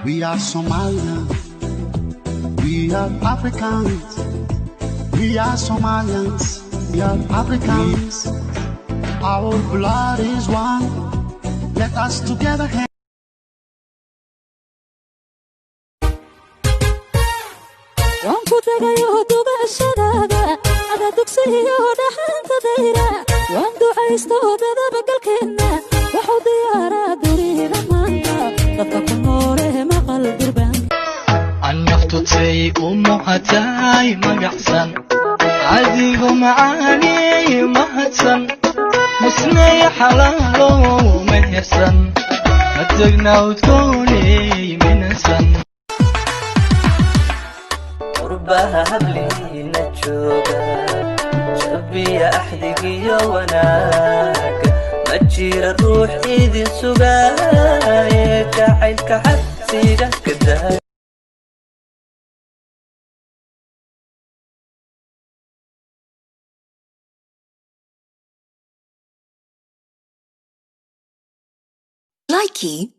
We are Somalians, we are Africans. We are Somalians, we are Africans. Our blood is one. Let us together hand. waan ku tagayo dugashadaada ada dugsiyo dhaxanta dayra waan ducaysto dadaba galkeena wuxuu diyaaraa duriida maanta dadka ku noole maqal durban an naftutay umuhatay magacsan adigu macaani mahadsan musnay xalaalo mehersan adagna udkoonay minasan قربها هبلي نجوبا شبي أحدك يا وناك مجير الروح إذي سقايك عيلك حسيدك كذا Likey